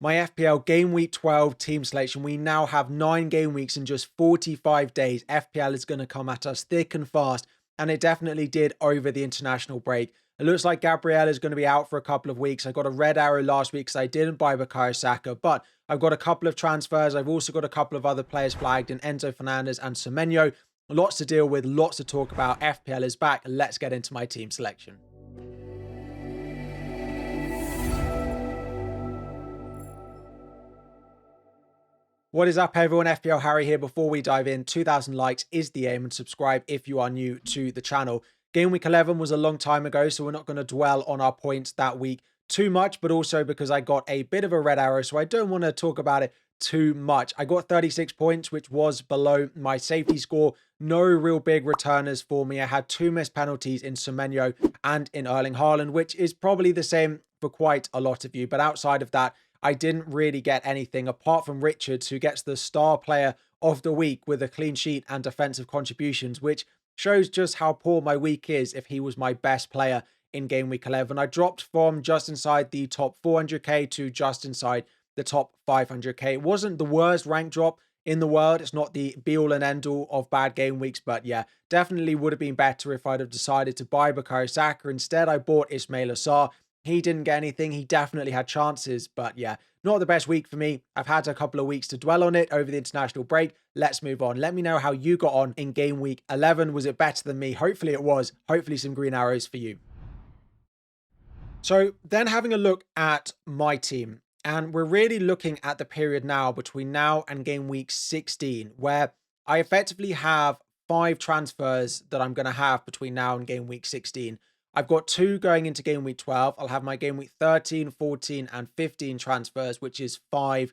My FPL Game Week 12 team selection. We now have 9 game weeks in just 45 days. FPL is going to come at us thick and fast, and it definitely did over the international break. It looks like Gabriel is going to be out for a couple of weeks. I got a red arrow last week because I didn't buy Bukayo Saka, but I've got a couple of transfers. I've also got a couple of other players flagged in Enzo Fernandez and Semenyo. Lots to deal with, lots to talk about. FPL is back. Let's get into my team selection. What is up, everyone? FPL Harry here. Before we dive in, 2,000 likes is the aim, and subscribe if you are new to the channel. Game week 11 was a long time ago, so we're not going to dwell on our points that week too much, but also because I got a bit of a red arrow, so I don't want to talk about it too much. I got 36 points, which was below my safety score. No real big returners for me. I had 2 missed penalties in Semenyo and in Erling Haaland, which is probably the same for quite a lot of you. But outside of that, I didn't really get anything apart from Richards, who gets the star player of the week with a clean sheet and defensive contributions, which shows just how poor my week is if he was my best player in game week 11. I dropped from just inside the top 400k to just inside the top 500k. It wasn't the worst rank drop in the world. It's not the be all and end all of bad game weeks, but yeah, definitely would have been better if I'd have decided to buy Bukayo Saka. Instead, I bought Ismail Assar. He didn't get anything. He definitely had chances, but yeah, not the best week for me. I've had a couple of weeks to dwell on it over the international break. Let's move on. Let me know how you got on in game week 11. Was it better than me? Hopefully it was. Hopefully some green arrows for you. So then having a look at my team, and we're really looking at the period now between now and game week 16, where I effectively have 5 transfers that I'm going to have between now and game week 16. I've got 2 going into game week 12. I'll have my game week 13, 14, and 15 transfers, which is 5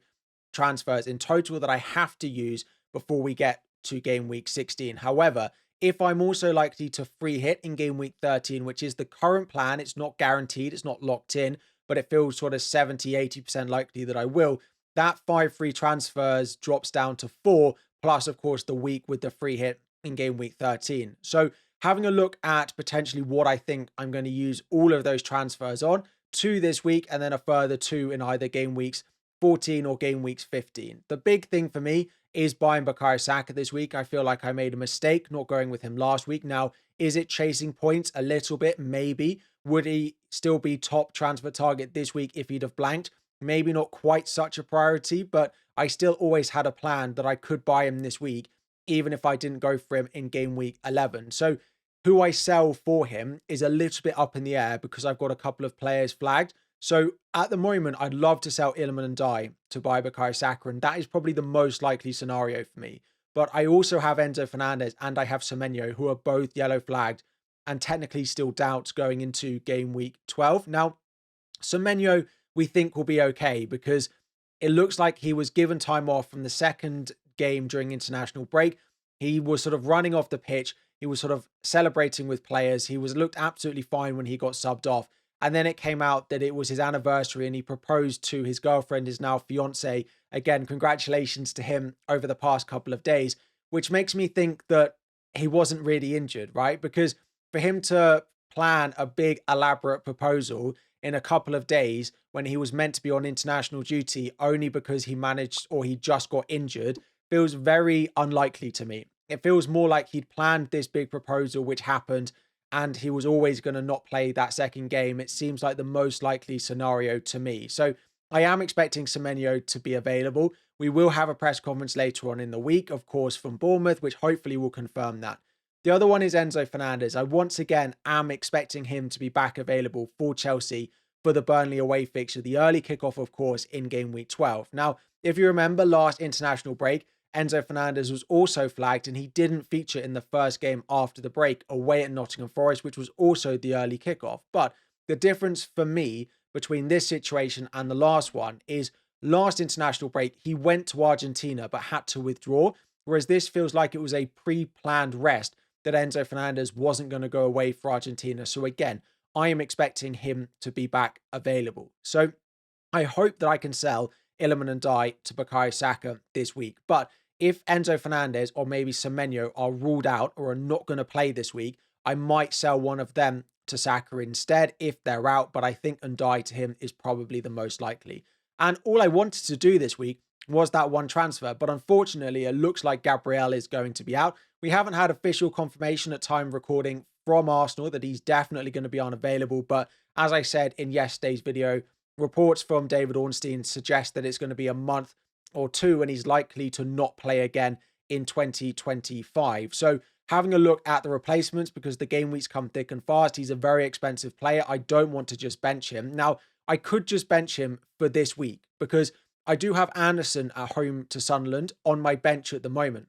transfers in total that I have to use before we get to game week 16. However, if I'm also likely to free hit in game week 13, which is the current plan, it's not guaranteed, it's not locked in, but it feels sort of 70-80% likely that I will, that 5 free transfers drops down to 4, plus of course the week with the free hit in game week 13. So having a look at potentially what I think I'm going to use all of those transfers on, 2 this week and then a further 2 in either game weeks 14 or game weeks 15. The big thing for me is buying Bukayo Saka this week. I feel like I made a mistake not going with him last week. Now, is it chasing points a little bit? Maybe. Would he still be top transfer target this week if he'd have blanked? Maybe not quite such a priority, but I still always had a plan that I could buy him this week, even if I didn't go for him in game week 11. So who I sell for him is a little bit up in the air because I've got a couple of players flagged. So at the moment, I'd love to sell Iliman and Die to buy Bukayo Saka, and that is probably the most likely scenario for me. But I also have Enzo Fernandez and I have Semenyo, who are both yellow flagged and technically still doubts going into game week 12. Now, Semenyo, we think will be okay because it looks like he was given time off from the second game during international break. He was sort of running off the pitch. He was sort of celebrating with players. He was looked absolutely fine when he got subbed off. And then it came out that it was his anniversary and he proposed to his girlfriend, his now fiance. Again, congratulations to him over the past couple of days, which makes me think that he wasn't really injured, right? Because for him to plan a big, elaborate proposal in a couple of days when he was meant to be on international duty only because he managed or he just got injured feels very unlikely to me. It feels more like he'd planned this big proposal, which happened, and he was always going to not play that second game. It seems like the most likely scenario to me. So I am expecting Semenyo to be available. We will have a press conference later on in the week, of course, from Bournemouth, which hopefully will confirm that. The other one is Enzo Fernandez. I once again am expecting him to be back available for Chelsea for the Burnley away fixture, the early kickoff, of course, in game week 12. Now, if you remember last international break, Enzo Fernandez was also flagged and he didn't feature in the first game after the break away at Nottingham Forest, which was also the early kickoff. But the difference for me between this situation and the last one is last international break, he went to Argentina but had to withdraw, whereas this feels like it was a pre-planned rest that Enzo Fernandez wasn't going to go away for Argentina. So again, I am expecting him to be back available. So I hope that I can sell Iliman and Die to Bukayo Saka this week. But if Enzo Fernandez or maybe Semenyo are ruled out or are not going to play this week, I might sell one of them to Saka instead if they're out. But I think Ndiaye to him is probably the most likely. And all I wanted to do this week was that one transfer. But unfortunately, it looks like Gabriel is going to be out. We haven't had official confirmation at time of recording from Arsenal that he's definitely going to be unavailable. But as I said in yesterday's video, reports from David Ornstein suggest that it's going to be a month or two and he's likely to not play again in 2025. So having a look at the replacements, because the game weeks come thick and fast, he's a very expensive player. I don't want to just bench him. Now, I could just bench him for this week because I do have Anderson at home to Sunderland on my bench at the moment.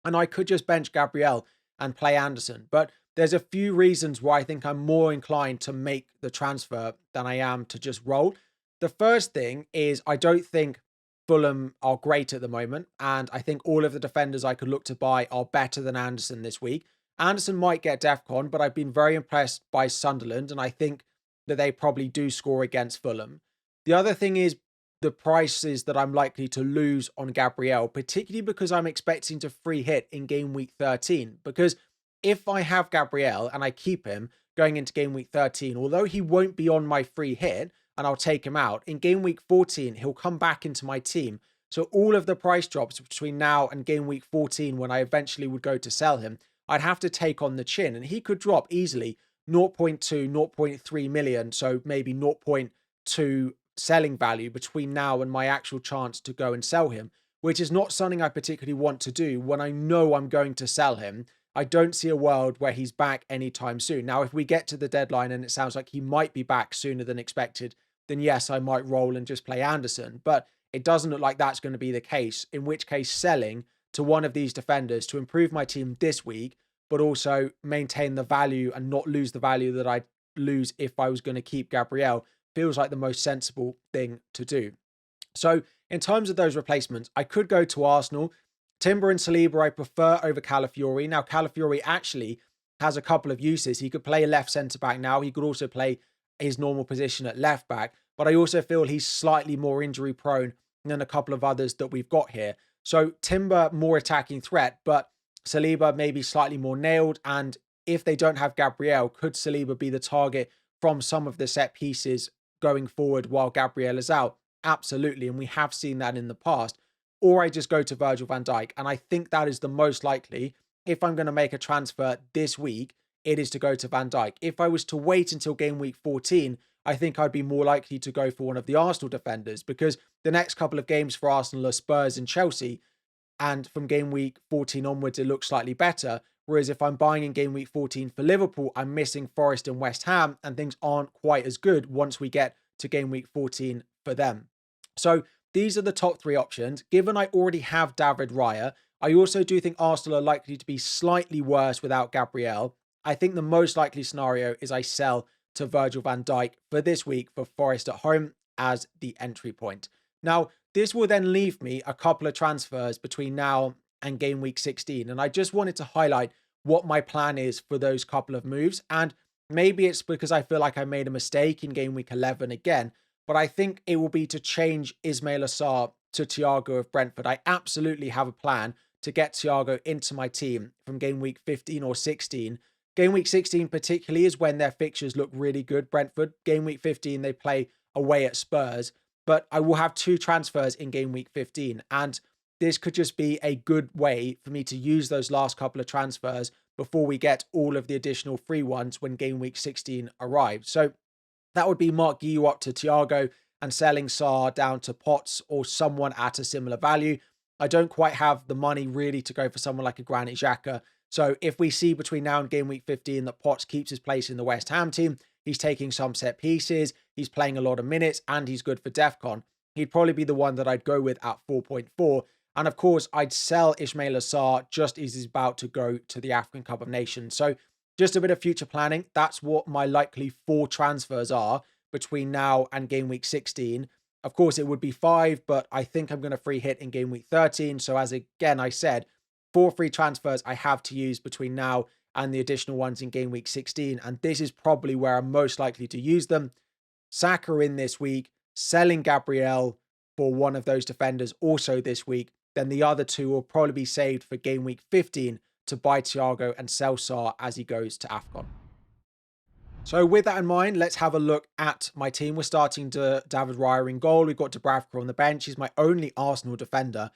And I could just bench Gabriel and play Anderson. But there's a few reasons why I think I'm more inclined to make the transfer than I am to just roll. The first thing is I don't think Fulham are great at the moment. And I think all of the defenders I could look to buy are better than Anderson this week. Anderson might get DEFCON, but I've been very impressed by Sunderland. And I think that they probably do score against Fulham. The other thing is the prices that I'm likely to lose on Gabriel, particularly because I'm expecting to free hit in game week 13. Because if I have Gabriel and I keep him going into game week 13, although he won't be on my free hit and I'll take him out, in game week 14, he'll come back into my team. So all of the price drops between now and game week 14, when I eventually would go to sell him, I'd have to take on the chin, and he could drop easily 0.2, 0.3 million. So maybe 0.2 selling value between now and my actual chance to go and sell him, which is not something I particularly want to do when I know I'm going to sell him. I don't see a world where he's back anytime soon. Now, if we get to the deadline and it sounds like he might be back sooner than expected, then yes, I might roll and just play Anderson. But it doesn't look like that's going to be the case, in which case selling to one of these defenders to improve my team this week, but also maintain the value and not lose the value that I'd lose if I was going to keep Gabriel, feels like the most sensible thing to do. So in terms of those replacements, I could go to Arsenal. Timber and Saliba I prefer over Calafiori. Now, Calafiori actually has a couple of uses. He could play left centre-back now. He could also play his normal position at left-back. But I also feel he's slightly more injury-prone than a couple of others that we've got here. So Timber, more attacking threat, but Saliba maybe slightly more nailed. And if they don't have Gabriel, could Saliba be the target from some of the set pieces going forward while Gabriel is out? Absolutely. And we have seen that in the past. Or I just go to Virgil van Dijk. And I think that is the most likely. If I'm going to make a transfer this week, it is to go to Van Dijk. If I was to wait until game week 14, I think I'd be more likely to go for one of the Arsenal defenders, because the next couple of games for Arsenal are Spurs and Chelsea. And from game week 14 onwards, it looks slightly better. Whereas if I'm buying in game week 14 for Liverpool, I'm missing Forest and West Ham, and things aren't quite as good once we get to game week 14 for them. So these are the top three options. Given I already have David Raya, I also do think Arsenal are likely to be slightly worse without Gabriel. I think the most likely scenario is I sell to Virgil van Dijk for this week for Forest at home as the entry point. Now, this will then leave me a couple of transfers between now and game week 16. And I just wanted to highlight what my plan is for those couple of moves. And maybe it's because I feel like I made a mistake in game week 11 again, but I think it will be to change Ismail Assar to Thiago of Brentford. I absolutely have a plan to get Thiago into my team from game week 15 or 16. Game week 16 particularly is when their fixtures look really good, Brentford. Game week 15, they play away at Spurs. But I will have two transfers in game week 15. And this could just be a good way for me to use those last couple of transfers before we get all of the additional free ones when game week 16 arrives. So that would be Mark Guiu up to Thiago and selling Sarr down to Potts or someone at a similar value. I don't quite have the money really to go for someone like a Granit Xhaka. So if we see between now and game week 15 that Potts keeps his place in the West Ham team, he's taking some set pieces, he's playing a lot of minutes, and he's good for DEFCON, he'd probably be the one that I'd go with at 4.4. And of course, I'd sell Ismail Assar just as he's about to go to the African Cup of Nations. So just a bit of future planning. That's what my likely 4 transfers are between now and game week 16. Of course, it would be 5, but I think I'm going to free hit in game week 13. So as again, I said, 4 free transfers I have to use between now and the additional ones in game week 16. And this is probably where I'm most likely to use them. Saka in this week, selling Gabriel for one of those defenders also this week. Then the other 2 will probably be saved for game week 15 to buy Thiago and sell Sarr as he goes to AFCON. So with that in mind, let's have a look at my team. We're starting to David Raya in goal. We've got Dubravka on the bench. He's my only Arsenal defender.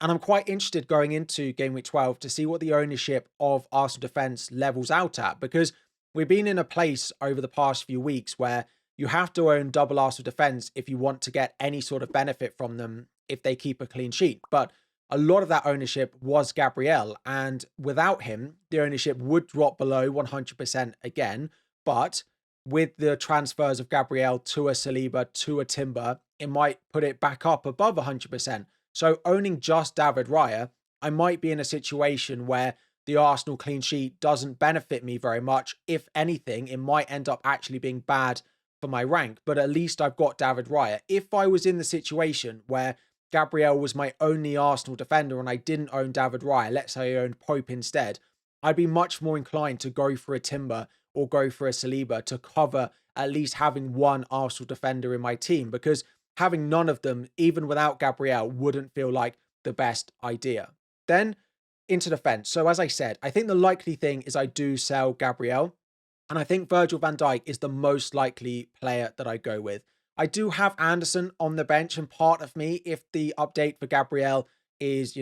And I'm quite interested going into game week 12 to see what the ownership of Arsenal defence levels out at, because we've been in a place over the past few weeks where you have to own double Arsenal defence if you want to get any sort of benefit from them if they keep a clean sheet. But a lot of that ownership was Gabriel, and without him, the ownership would drop below 100% again. But with the transfers of Gabriel to a Saliba to a Timber, it might put it back up above 100%. So owning just David Raya, I might be in a situation where the Arsenal clean sheet doesn't benefit me very much. If anything, it might end up actually being bad for my rank, but at least I've got David Raya. If I was in the situation where Gabriel was my only Arsenal defender and I didn't own David Raya, let's say I owned Pope instead, I'd be much more inclined to go for a Timber or go for a Saliba to cover at least having one Arsenal defender in my team, because having none of them, even without Gabriel, wouldn't feel like the best idea. Then into defense. So as I said, I think the likely thing is I do sell Gabriel, and I think Virgil van Dijk is the most likely player that I go with. I do have Anderson on the bench, and part of me, if the update for Gabriel is,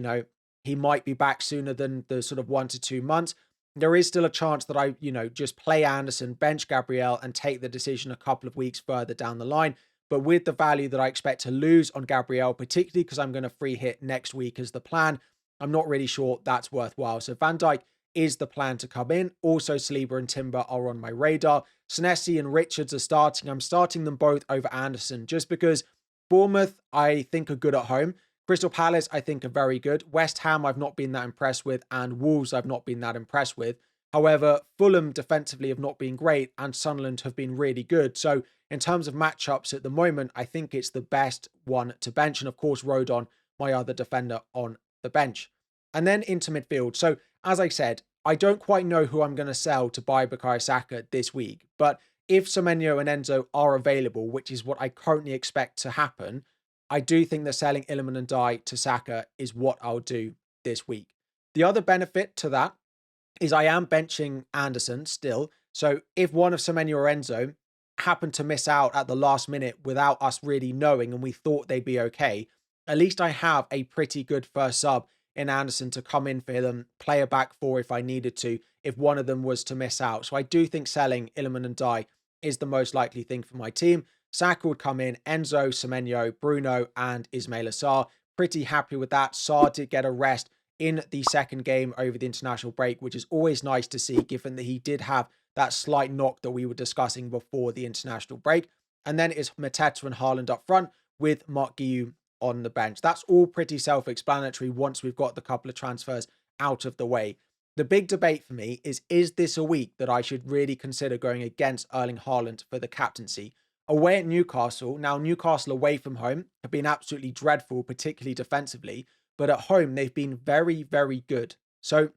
he might be back sooner than the sort of 1 to 2 months, there is still a chance that I, just play Anderson, bench Gabriel, and take the decision a couple of weeks further down the line. But with the value that I expect to lose on Gabriel, particularly because I'm going to free hit next week as the plan, I'm not really sure that's worthwhile. So Van Dijk is the plan to come in. Also, Saliba and Timber are on my radar. Senesi and Richards are starting. I'm starting them both over Anderson just because Bournemouth, I think, are good at home. Crystal Palace, I think, are very good. West Ham, I've not been that impressed with. And Wolves, I've not been that impressed with. However, Fulham defensively have not been great and Sunderland have been really good. So in terms of matchups at the moment, I think it's the best one to bench. And of course, Rodon, my other defender on the bench. And then into midfield. So as I said, I don't quite know who I'm going to sell to buy Bukayo Saka this week. But if Semenyo and Enzo are available, which is what I currently expect to happen, I do think that selling Illiman and Dye to Saka is what I'll do this week. The other benefit to that is I am benching Anderson still. So if one of Semenyo or Enzo happened to miss out at the last minute without us really knowing and we thought they'd be okay, at least I have a pretty good first sub in Anderson to come in for them, play a back four if I needed to, if one of them was to miss out. So I do think selling Illiman and Dye is the most likely thing for my team. Saka would come in, Enzo, Semenyo, Bruno, and Ismail Assar. Pretty happy with that. Sarr did get a rest in the second game over the international break, which is always nice to see, given that he did have that slight knock that we were discussing before the international break. And then it's Mateta and Haaland up front with Mark Guiu on the bench. That's all pretty self-explanatory once we've got the couple of transfers out of the way. The big debate for me is this a week that I should really consider going against Erling Haaland for the captaincy? Away at Newcastle, now Newcastle away from home have been absolutely dreadful, particularly defensively, but at home they've been very, very good. So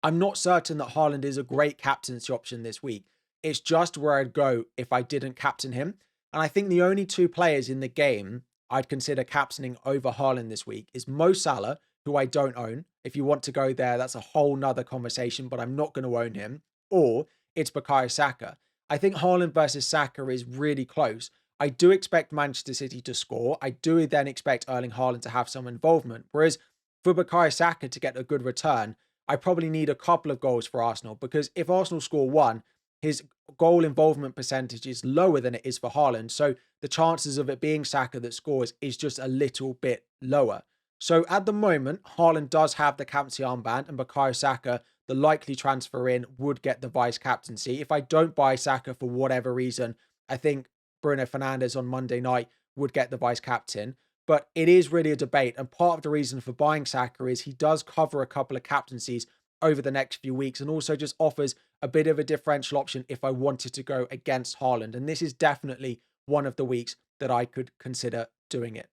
I'm not certain that Haaland is a great captaincy option this week. It's just where I'd go if I didn't captain him. And I think the only two players in the game I'd consider captaining over Haaland this week is Mo Salah, who I don't own. If you want to go there, that's a whole nother conversation, but I'm not going to own him. Or it's Bukayo Saka. I think Haaland versus Saka is really close. I do expect Manchester City to score. I do then expect Erling Haaland to have some involvement. Whereas for Bukayo Saka to get a good return, I probably need a couple of goals for Arsenal, because if Arsenal score one, his goal involvement percentage is lower than it is for Haaland. So the chances of it being Saka that scores is just a little bit lower. So at the moment, Haaland does have the captaincy armband, and Bukayo Saka, the likely transfer in, would get the vice captaincy. If I don't buy Saka for whatever reason, I think Bruno Fernandes on Monday night would get the vice captain. But it is really a debate. And part of the reason for buying Saka is he does cover a couple of captaincies over the next few weeks and also just offers a bit of a differential option if I wanted to go against Haaland. And this is definitely one of the weeks that I could consider doing it.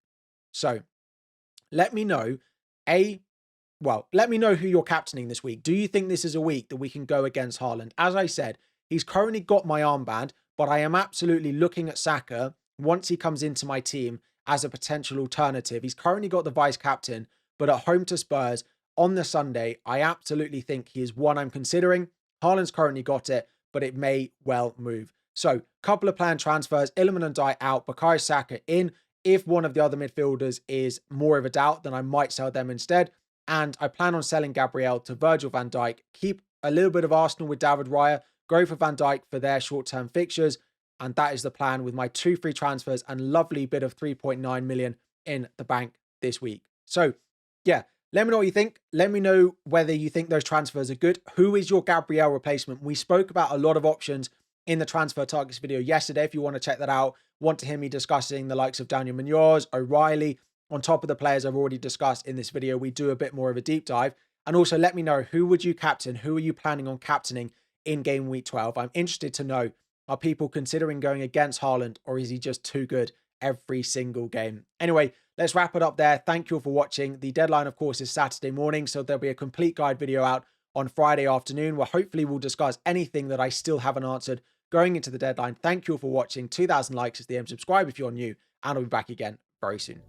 So let me know let me know who you're captaining this week. Do you think this is a week that we can go against Haaland? As I said, he's currently got my armband, but I am absolutely looking at Saka once he comes into my team as a potential alternative. He's currently got the vice captain, but at home to Spurs on the Sunday, I absolutely think he is one I'm considering. Haaland's currently got it, but it may well move. So, couple of planned transfers, Iliman and Dye out, Bukayo Saka in. If one of the other midfielders is more of a doubt, then I might sell them instead. And I plan on selling Gabriel to Virgil van Dijk, keep a little bit of Arsenal with David Raya, go for Van Dijk for their short-term fixtures. And that is the plan with my 2 free transfers and lovely bit of 3.9 million in the bank this week. So yeah, let me know what you think. Let me know whether you think those transfers are good. Who is your Gabriel replacement? We spoke about a lot of options in the transfer targets video yesterday. If you want to check that out, want to hear me discussing the likes of Daniel Munoz, O'Reilly, on top of the players I've already discussed in this video, we do a bit more of a deep dive. And also let me know, who would you captain? Who are you planning on captaining in game week 12? I'm interested to know, are people considering going against Haaland, or is he just too good every single game? Anyway, let's wrap it up there. Thank you all for watching. The deadline, of course, is Saturday morning, so there'll be a complete guide video out on Friday afternoon, where hopefully we'll discuss anything that I still haven't answered going into the deadline. Thank you all for watching. 2,000 likes is the aim. Subscribe if you're new, and I'll be back again very soon.